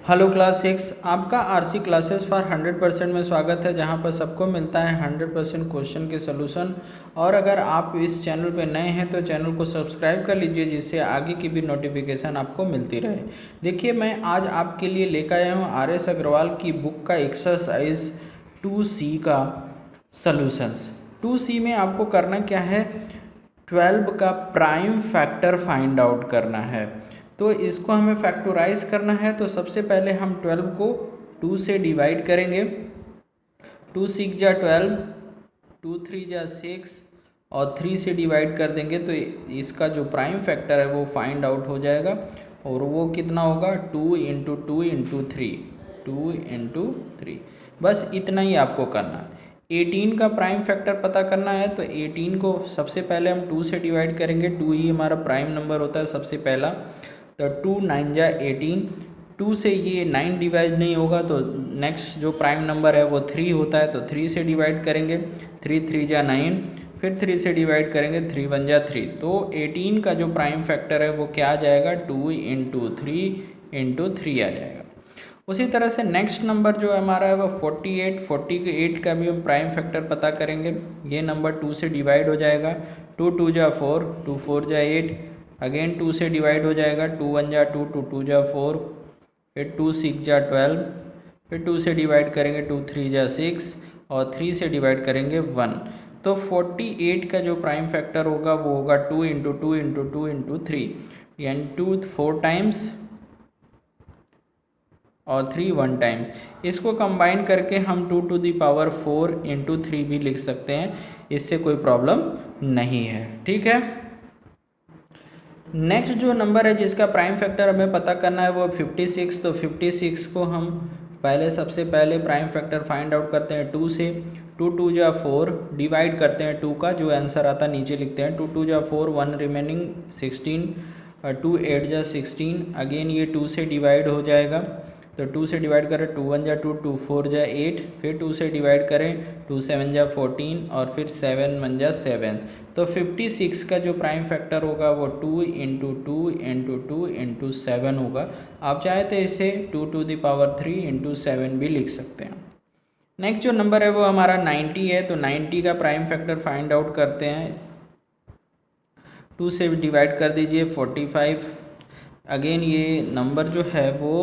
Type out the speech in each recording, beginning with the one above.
Hello class 6, आपका RC classes for 100% में स्वागत है, जहां पर सबको मिलता है 100% क्वेश्चन के सलूशन। और अगर आप इस चैनल पे नए हैं तो चैनल को सब्सक्राइब कर लीजिए, जिससे आगे की भी नोटिफिकेशन आपको मिलती रहे। देखिए, मैं आज आपके लिए लेकर आया हूँ RS अग्रवाल की बुक का एक्सरसाइज 2C का सलूशंस। 2C में आपको करना क्या है, 12 का प्राइम फैक्टर फाइंड आउट करना है। तो इसको हमें फैक्टराइज करना है, तो सबसे पहले हम 12 को 2 से डिवाइड करेंगे। 2 6 जा 12, 2 3 जा 6 और 3 से डिवाइड कर देंगे तो इसका जो प्राइम फैक्टर है वो फाइंड आउट हो जाएगा। और वो कितना होगा, 2 इंटू 2 इंटू 3, 2 इंटू 3। बस इतना ही आपको करना है। 18 का प्राइम फैक्टर पता करना है, तो 18 को सबसे पहले हम 2 से डिवाइड करेंगे। 2 ही हमारा प्राइम नंबर होता है सबसे पहला। तो 2 9 जा 18, 2 से ये 9 डिवाइड नहीं होगा, तो नेक्स्ट जो प्राइम नंबर है वो 3 होता है, तो 3 से डिवाइड करेंगे। 3 3 जा 9, फिर 3 से डिवाइड करेंगे, 3 1 जा 3। तो 18 का जो प्राइम फैक्टर है वो क्या आ जाएगा, 2 इंटू 3 इंटू 3 आ जाएगा। उसी तरह से नेक्स्ट नंबर जो हमारा है वो 48, 48 का भी हम प्राइम फैक्टर पता करेंगे। ये नंबर 2 से डिवाइड हो जाएगा। 2 2 जा 4, 2 4 जा 8, अगेन 2 से डिवाइड हो जाएगा। 2 1 जा 2, 2 2 जा 4, फिर 2 6 जा 12, फिर 2 से डिवाइड करेंगे, 2 3 जा 6 और 3 से डिवाइड करेंगे 1। तो 48 का जो प्राइम फैक्टर होगा वो होगा 2 इंटू 2 इंटू 2 इंटू 3, यानी 2 4 टाइम्स और 3 1 टाइम्स। इसको कंबाइन करके हम 2 टू दी पावर 4 इंटू 3 भी लिख सकते हैं, इससे कोई प्रॉब्लम नहीं है। ठीक है। नेक्स्ट जो नंबर है जिसका प्राइम फैक्टर हमें पता करना है वो 56। तो 56 को हम पहले सबसे पहले प्राइम फैक्टर फाइंड आउट करते हैं 2 से। 2 2 जा 4, डिवाइड करते हैं 2 का, जो आंसर आता नीचे लिखते हैं। 2 2 जा 4, 1 रिमेनिंग 16, 2 8 जा 16, अगेन ये 2 से डिवाइड हो जाएगा। तो 2 से डिवाइड करें, 2 1 जा 2, 2 4 जा 8, फिर 2 से डिवाइड करें, 2 7 जा 14 और फिर 7 1 जा 7। तो 56 का जो प्राइम फैक्टर होगा वो 2 इंटू 2 इंटू 2 इंटू 7 होगा। आप चाहे तो इसे 2 टू दी पावर 3 इंटू 7 भी लिख सकते हैं। नेक्स्ट जो नंबर है वो हमारा 90 है। तो 90 का प्राइम फैक्टर फाइंड आउट करते हैं। 2 से डिवाइड कर दीजिए, 45। अगेन ये नंबर जो है वो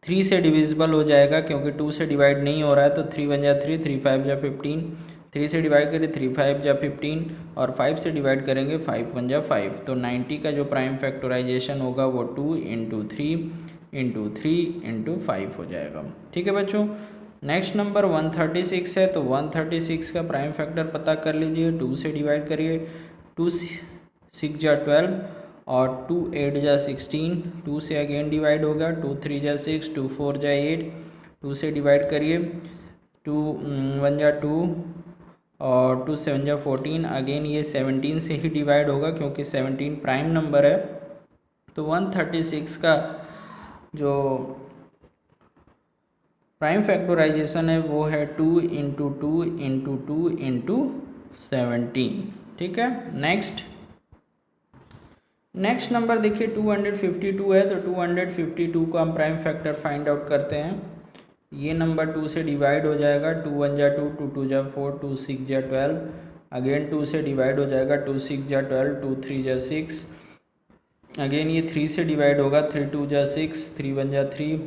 3 से डिविजिबल हो जाएगा, क्योंकि 2 से डिवाइड नहीं हो रहा है। तो 3 1 जा 3, 3 5 जा 15, 3 से डिवाइड करें, 3 5 जा 15 और 5 से डिवाइड करेंगे, 5 1 जा 5। तो 90 का जो प्राइम फैक्टराइजेशन होगा वो 2 इंटू 3 इंटू 3 इंटू 5 हो जाएगा। ठीक है बच्चों। नेक्स्ट नंबर 136 है। तो 136 का प्राइम फैक्टर पता कर लीजिए। 2 से डिवाइड करिए, 2 6 जा 12 और 2 8 जा 16, 2 से अगेन डिवाइड होगा। 2 3 जा 6, 2 4 जा 8, 2 से डिवाइड करिए, 2 1 जा 2 और 2 7 जा 14, अगेन ये 17 से ही डिवाइड होगा, क्योंकि 17 प्राइम नंबर है। तो 136 का जो प्राइम फैक्टराइजेशन है वो है 2 इंटू 2 इंटू 2 इंटू 17। ठीक है। नेक्स्ट नंबर देखिए 252 है। तो 252 को हम प्राइम फैक्टर फाइंड आउट करते हैं। ये नंबर 2 से डिवाइड हो जाएगा। 2 1 जा 2, 2 2 जा 4, 2 6 जा 12, अगेन 2 से डिवाइड हो जाएगा। 2 6 जा 12, 2 3 जा 6, अगेन ये 3 से डिवाइड होगा। 3 2 जा 6, 3 1 जा 3,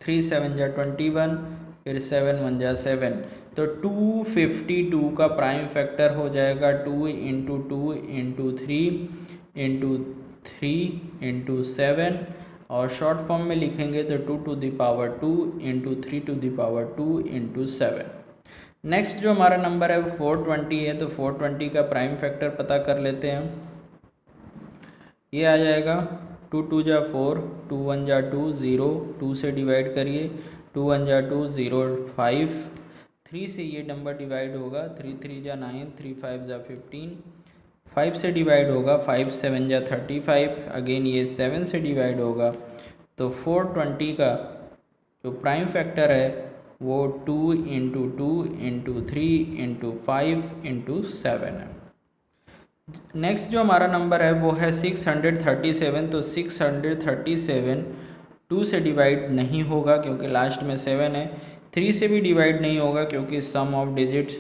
3 7 जा 21, फिर 7 1 जा 7। तो 252 का प्राइम फैक्टर हो जाएगा 2 इंटू 2 इंटू 3 इंटू 3 इंटू 7, और शॉर्ट फॉर्म में लिखेंगे तो 2 to the power 2 into 3 to the power 2 into 7। Next जो हमारा नंबर है वो 420 है। तो 420 का प्राइम फैक्टर पता कर लेते हैं। ये आ जाएगा 2 2 जा 4, 2 1 जा 2 0, 2 से डिवाइड करिए, 2 1 जा 2 0 5, 3 से ये नंबर डिवाइड होगा। 3 3 जा 9, 3 5 जा 15, 5 से डिवाइड होगा। 5 7 जा 35, अगेन ये 7 से डिवाइड होगा। तो 420 का जो प्राइम फैक्टर है वो 2 इंटू 2 इंटू 3 इंटू 5 इंटू 7 है। नेक्स्ट जो हमारा नंबर है वो है 637। तो 637 2 से डिवाइड नहीं होगा क्योंकि लास्ट में 7 है। 3 से भी डिवाइड नहीं होगा क्योंकि सम ऑफ डिजिट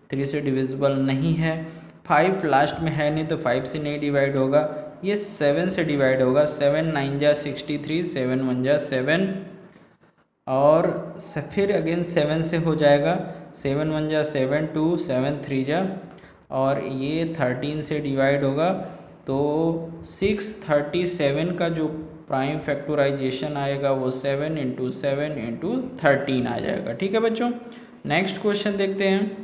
3 से डिविजिबल नहीं है। 5 लास्ट में है नहीं तो 5 से नहीं डिवाइड होगा। ये 7 से डिवाइड होगा। 7 9 जा 63, 7 1 जा 7 और फिर अगेन 7 से हो जाएगा। 7 1 जा 7 2 7 3 जा और ये 13 से डिवाइड होगा तो 637 का जो प्राइम फैक्टराइजेशन आएगा वो 7 × 7 × 13 आ जाएगा। ठीक है बच्चों, नेक्स्ट क्वेश्चन देखते हैं।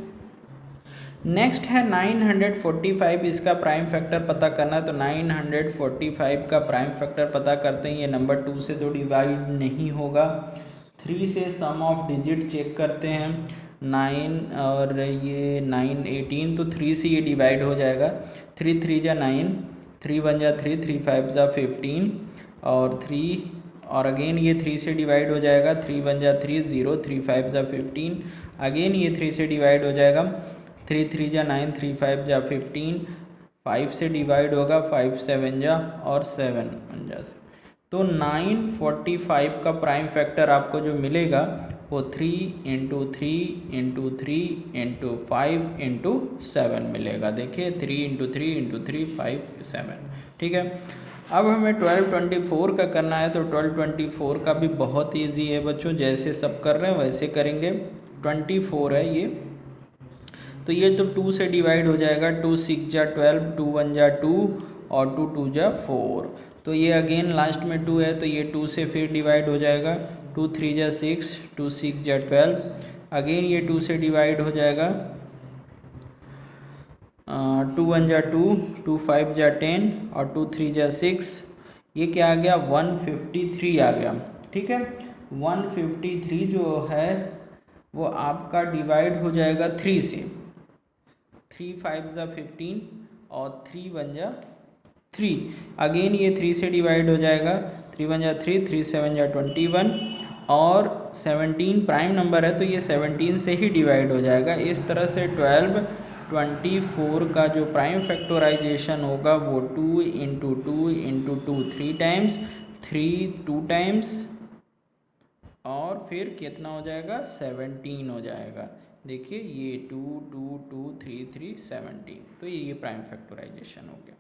नेक्स्ट है 945, इसका प्राइम फैक्टर पता करना है। तो 945 का प्राइम फैक्टर पता करते हैं। ये नंबर 2 से तो डिवाइड नहीं होगा। 3 से सम ऑफ डिजिट चेक करते हैं। 9 और ये 9 18 तो 3 से ये डिवाइड हो जाएगा। 3 3 जा 9, 3 1 जा 3, 3 5 जा 15 और 3 और अगेन ये 3 से डिवाइड हो जाएगा। 3 1 जा 3 0, 3 5 जा 15 अगेन ये 3 से डिवाइड हो जाएगा। 3 3 जा 9, 3 5 जा 15 5 से डिवाइड होगा। 5 7 जा और 7 1 जा। तो 945 का प्राइम फैक्टर आपको जो मिलेगा वो 3 × 3 × 3 × 5 × 7 मिलेगा। देखिए 3 × 3 × 3 5 7। ठीक है, अब हमें 1224 का करना है। तो 1224 का भी बहुत ईजी है बच्चों, जैसे सब कर रहे हैं वैसे करेंगे। 24 है ये, तो ये तो 2 से डिवाइड हो जाएगा। 2 6 जा 12, 2 1 जा 2 और 2 2 जा 4। तो ये अगेन लास्ट में 2 है तो ये 2 से फिर डिवाइड हो जाएगा। 2 3 जा 6, 2 6 जा 12 अगेन ये 2 से डिवाइड हो जाएगा। 2 1 जा 2, 2 5 जा 10 और 2 3 जा 6। ये क्या आ गया 153 आ गया। ठीक है, 153 जो है वो आपका डिवाइड हो जाएगा 3 से। 3 5 जा 15 और 3 1 जा 3 अगेन ये 3 से डिवाइड हो जाएगा। 3 1 जा 3, 3 7 जा 21 और 17 प्राइम नंबर है तो ये 17 से ही डिवाइड हो जाएगा। इस तरह से 1224 का जो प्राइम फैक्टराइजेशन होगा वो 2 × 2 × 2 3 टाइम्स, 3 2 टाइम्स और फिर कितना हो जाएगा 17 हो जाएगा। देखिए ये 2 2 2 3 3 17, तो ये प्राइम फैक्टराइजेशन हो गया।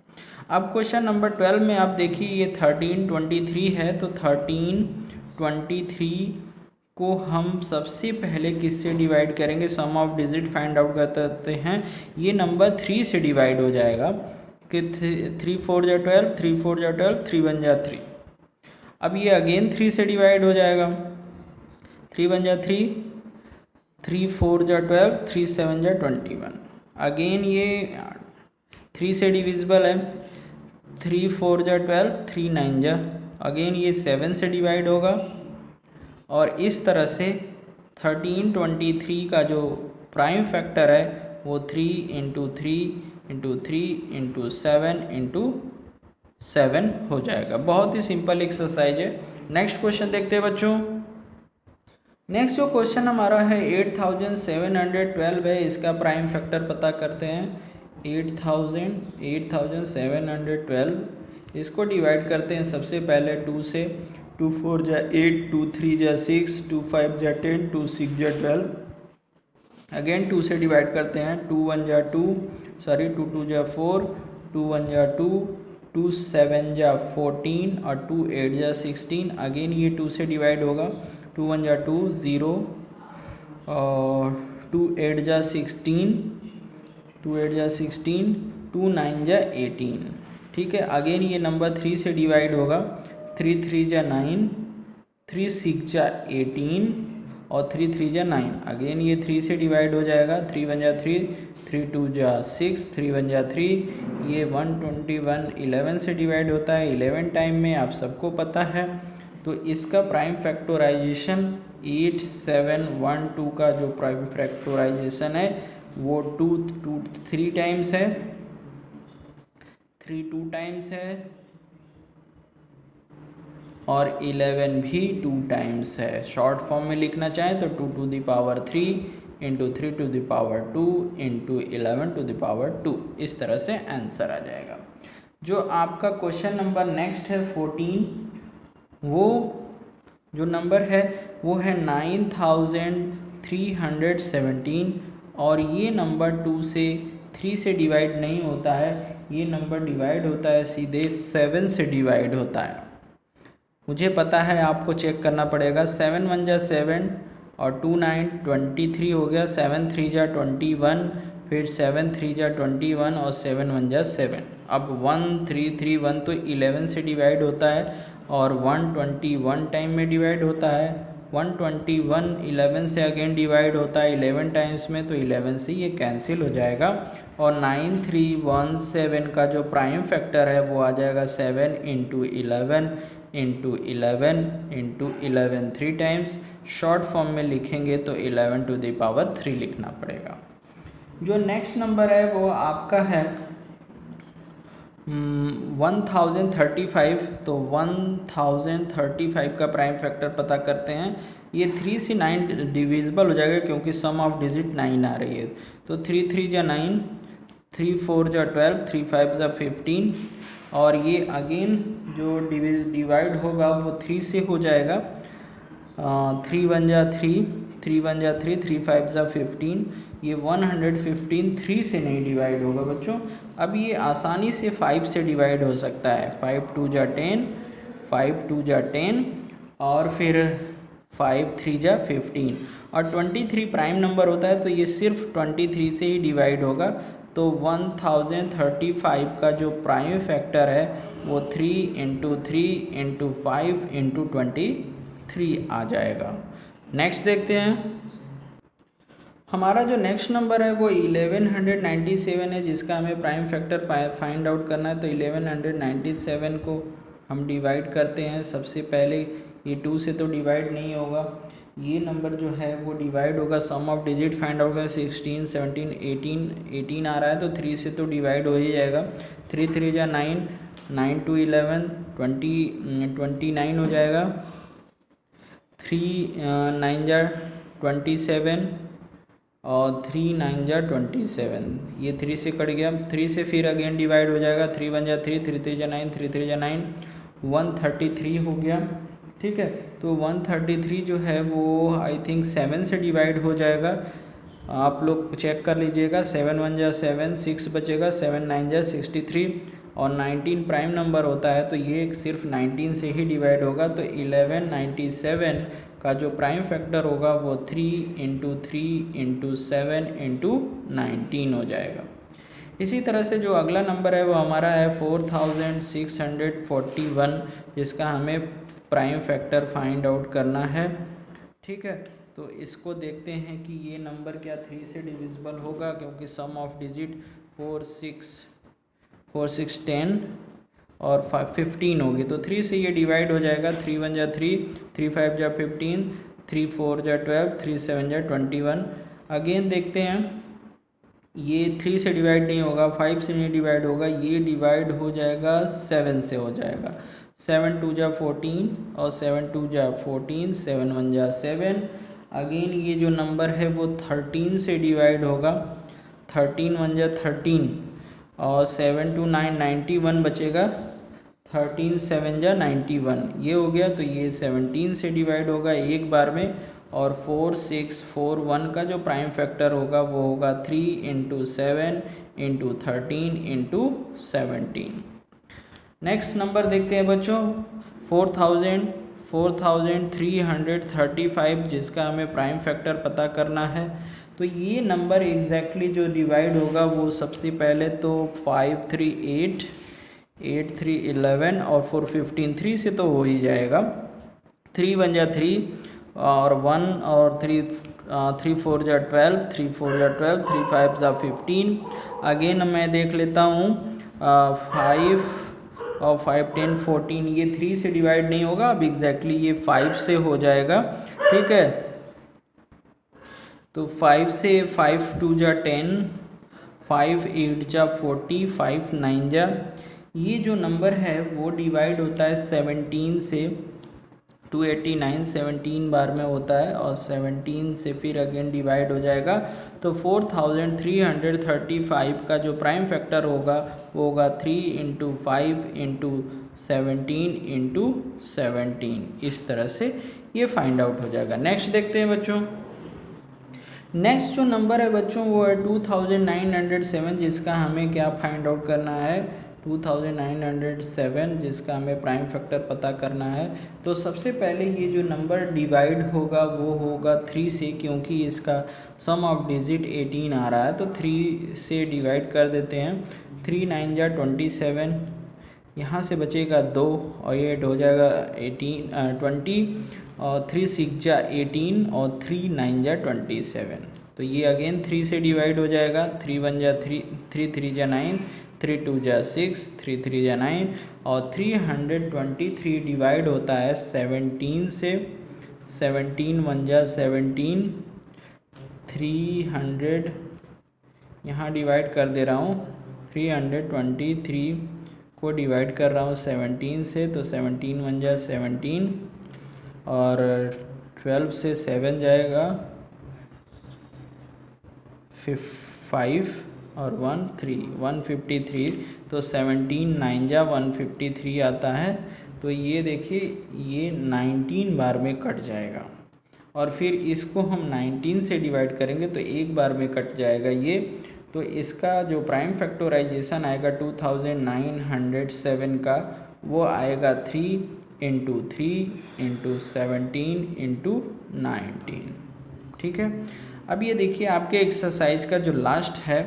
अब क्वेश्चन नंबर 12 में आप देखिए ये 1323 है। तो 1323 को हम सबसे पहले किससे डिवाइड करेंगे, सम ऑफ डिजिट फाइंड आउट करते हैं। ये नंबर 3 से डिवाइड हो जाएगा कि 3 4 जा 12, 3 4 जा 12, 3 1 जा 3। अब ये अगेन 3 से डिवाइड हो जाएगा। 3 1 जा 3, 3 4 जा 12, 3 7 जा 21 अगेन ये 3 से डिविजिबल है। 3 4 जा 12, 3 9 जा अगेन ये 7 से डिवाइड होगा। और इस तरह से 1323 का जो प्राइम फैक्टर है वो 3 × 3 × 3 × 7 × 7 हो जाएगा। बहुत ही सिंपल एक्सरसाइज है। नेक्स्ट क्वेश्चन देखते हैं बच्चों। नेक्स्ट जो क्वेश्चन हमारा है 8712 है, इसका प्राइम फैक्टर पता करते हैं। 8712 इसको डिवाइड करते हैं सबसे पहले 2 से। 2 4 जा 8, 2 3 जा 6, 2 5 जा 10, 2 6 जा 12 अगेन 2 से डिवाइड करते हैं। 2 1 जा 2 2 2 जा 4, 2 1 जा 2, 2 7 जा 14 और 2 8 जा 16 अगेन ये 2 से डिवाइड होगा। 2 1 जा 2 0 और 2 8 जा 16, 2 8 जा 16, 2 9 जा 18। ठीक है, अगेन ये नंबर 3 से डिवाइड होगा। 3 3 जा 9, 3 6 जा 18 और 3 3 जा 9 अगेन ये 3 से डिवाइड हो जाएगा। 3 1 जा 3, 3 2 जा 6, 3 1 जा 3। ये 121 11 से डिवाइड होता है 11 टाइम में, आप सबको पता है। तो इसका प्राइम फैक्टराइजेशन 8712 का जो प्राइम फैक्टराइजेशन है वो 3 टाइम्स है, 3 2 टाइम्स है और 11 भी 2 टाइम्स है। शॉर्ट फॉर्म में लिखना चाहें तो 2 to the power 3 × 3 to the power 2 × 11 to the power 2, इस तरह से आंसर आ जाएगा। जो आपका क्वेश्चन नंबर नेक्स्ट है 14, वो जो नंबर है वो है 9317, और ये नंबर 2 से 3 से डिवाइड नहीं होता है, ये नंबर डिवाइड होता है सीधे 7 से डिवाइड होता है। मुझे पता है, आपको चेक करना पड़ेगा। 7 1 जा 7 और 2 9 23 हो गया, 7 3 जा 21, फिर 7 3 जा 21 और 7 1 जा 7। अब 1 3 3 1 तो 11 से डिवाइड होता है और 121 टाइम में डिवाइड होता है। 121 11 से अगेन डिवाइड होता है 11 टाइम्स में, तो 11 से ये कैंसिल हो जाएगा। और 9317 का जो प्राइम फैक्टर है वो आ जाएगा 7 into 11 into 11 into 11 3 times. Short form में लिखेंगे तो 11 टू द पावर 3 लिखना पड़ेगा। जो नेक्स्ट नंबर है वो आपका है 1035। तो 1035 का प्राइम फैक्टर पता करते हैं। ये 3 से 9 डिविजिबल हो जाएगा क्योंकि सम ऑफ डिजिट 9 आ रही है। तो 3 3 जा 9, 3 4 जा 12, 3 5 जा 15, और ये अगेन जो डिवाइड होगा वो 3 से हो जाएगा। 3 1 जा 3, 3 1 जा 3, 3 5 जा 15, ये 115 3 से नहीं डिवाइड होगा बच्चों। अब ये आसानी से 5 से डिवाइड हो सकता है। 5 2 जा 10, 5 2 जा 10, और फिर 5 3 जा 15, और 23 प्राइम नंबर होता है तो ये सिर्फ 23 से ही डिवाइड होगा। तो 1035 का जो प्राइम फैक्टर है वो 3 इंटू 3 इंटू 5 इंटू 23 आ जाएगा। नेक्स्ट देखते हैं। हमारा जो नेक्स्ट नंबर है वो 1197 है, जिसका हमें प्राइम फैक्टर फाइंड आउट करना है। तो 1197 को हम डिवाइड करते हैं। सबसे पहले ये 2 से तो डिवाइड नहीं होगा, ये नंबर जो है वो डिवाइड होगा। सम ऑफ डिजिट फाइंड आउट कर 16 17 18 आ रहा है तो 3 से तो डिवाइड हो ही जाएगा। 3 3 जा 9, 9 2 11 29 हो जाएगा। 3 9 जा 27 और 3 9 जा 27, ये 3 से कट गया। 3 से फिर अगेन डिवाइड हो जाएगा। 3 1 जा 3, 3 3 जा 9, 3 3 जा 9, 133 हो गया। ठीक है, तो 133 जो है वो आई थिंक 7 से डिवाइड हो जाएगा। आप लोग चेक कर लीजिएगा। 7 1 जा 7, 6 बचेगा। 7 9 जा 63, और 19 प्राइम नंबर होता है तो ये सिर्फ 19 से ही डिवाइड होगा। तो 1197 का जो प्राइम फैक्टर होगा वो 3 इंटू 3 इंटू 7 इंटू 19 हो जाएगा। इसी तरह से जो अगला नंबर है वो हमारा है 4641, जिसका हमें प्राइम फैक्टर फाइंड आउट करना है। ठीक है, तो इसको देखते हैं कि ये नंबर क्या 3 से डिविजिबल होगा, क्योंकि सम ऑफ डिजिट 4 6 10 और 15 होगी। तो 3 से ये डिवाइड हो जाएगा। 3 1 जा 3, 3 5 जा 15, 3 4 जा 12, 3 7 जा 21। अगेन देखते हैं, ये 3 से डिवाइड नहीं होगा, 5 से नहीं डिवाइड होगा, ये डिवाइड हो जाएगा 7 से हो जाएगा। 7 2 जा 14 और 7 2 जा 14, 7 1 जा 7। अगेन ये जो नंबर है वो 13 से डिवाइड होगा। 13 1 जा 13 और 7 2 9 91 बचेगा। 13 7 जा 91, ये हो गया। तो ये 17 से डिवाइड होगा एक बार में। और 4 6 4 1 का जो प्राइम फैक्टर होगा वो होगा 3 into 7 into 13 into 17। Next number देखते हैं बच्चों 4335, जिसका हमें प्राइम फैक्टर पता करना है। तो ये नंबर एग्जैक्टली जो डिवाइड होगा वो सबसे पहले तो 5 3 8, 8 3 11 और 4 15, 3 से तो हो ही जाएगा। 3 1 जा 3 और 1 और 3 4 जा 12, 3 4 जा 12, 3 5 जा 15। अगेन मैं देख लेता हूँ 5 और 5 10 14, ये 3 से डिवाइड नहीं होगा। अब एग्जैक्टली ये 5 से हो जाएगा। ठीक है, तो 5 से 5 2 जा 10, 5 8 जा 40, 5 9 जा, ये जो नंबर है वो डिवाइड होता है 17 से। 289 17 बार में होता है और 17 से फिर अगेन डिवाइड हो जाएगा। तो 4335 का जो प्राइम फैक्टर होगा वो होगा 3 इंटू 5 इंटू 17 इंटू 17, इस तरह से ये फाइंड आउट हो जाएगा। नेक्स्ट देखते हैं बच्चों। नेक्स्ट जो नंबर है बच्चों वो है 2907, जिसका हमें क्या फाइंड आउट करना है, 2907 जिसका हमें प्राइम फैक्टर पता करना है। तो सबसे पहले ये जो नंबर डिवाइड होगा वो होगा 3 से, क्योंकि इसका सम ऑफ डिजिट 18 आ रहा है, तो 3 से डिवाइड कर देते हैं। 3 9 जा 27, यहाँ से बचेगा 2 और ये ऐड हो जाएगा 20, और 3 6 जा 18 और 3 9 जा 27। तो ये अगेन 3 से डिवाइड हो जाएगा। 3 1 जा 3, 3 3 जा 9, 3 2 जा 6, 3 3 जा 9, और 323 डिवाइड होता है 17 से। 17 1 जा 17, 300 यहाँ डिवाइड कर दे रहा हूँ, 323 को डिवाइड कर रहा हूँ 17 से, तो 17 1 जा 17, और 12 से 7 जाएगा 5 और 1 3, 153, तो 17 9 जा 153 आता है। तो ये देखिए ये 19 बार में कट जाएगा, और फिर इसको हम 19 से डिवाइड करेंगे तो एक बार में कट जाएगा ये। तो इसका जो प्राइम फैक्टराइजेशन आएगा 2907 का, वो आएगा 3 इंटू 3 इंटू 17 इंटू 19। ठीक है। अब ये देखिए आपके एक्सरसाइज का जो लास्ट है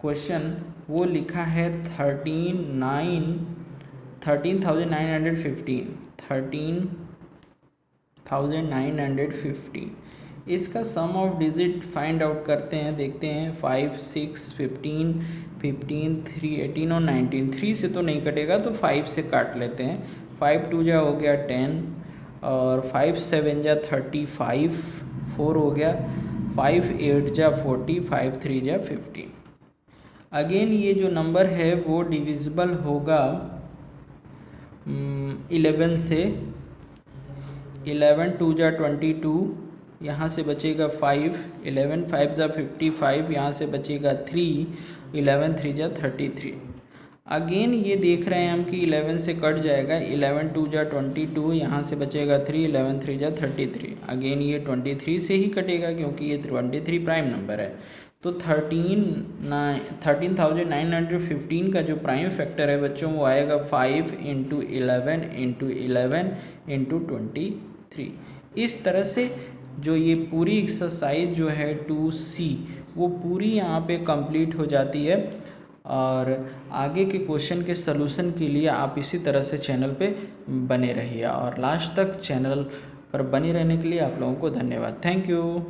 क्वेश्चन, वो लिखा है 13,915। इसका सम ऑफ डिजिट फाइंड आउट करते हैं, देखते हैं। 5 6 15 15 3 18 और 19, 3 से तो नहीं कटेगा तो 5 से काट लेते हैं। 5 2 जा हो गया 10, और 5 7 जा 35, 4 हो गया। 5 8 जा 40, 5 3 जा 50। अगेन ये जो नंबर है वो डिविजिबल होगा 11 से। 11 2 जा 22, यहाँ से बचेगा 5, 11 5 जा 55, यहाँ से बचेगा 3, 11 3 जा 33। अगेन ये देख रहे हैं हम कि 11 से कट जाएगा। 11 2 जा 22, यहाँ से बचेगा 3, 11 3 जा 33। अगेन ये 23 से ही कटेगा क्योंकि ये 23 प्राइम नंबर है। तो 13,915 का जो प्राइम फैक्टर है बच्चों वो आएगा 5 इंटू 11 इंटू 11 इंटू 23। इस तरह से जो ये पूरी एक्सरसाइज जो है 2C वो पूरी यहाँ पे कंप्लीट हो जाती है। और आगे के क्वेश्चन के सलूशन के लिए आप इसी तरह से चैनल पे बने रहिए, और लास्ट तक चैनल पर बने रहने के लिए आप लोगों को धन्यवाद। Thank you.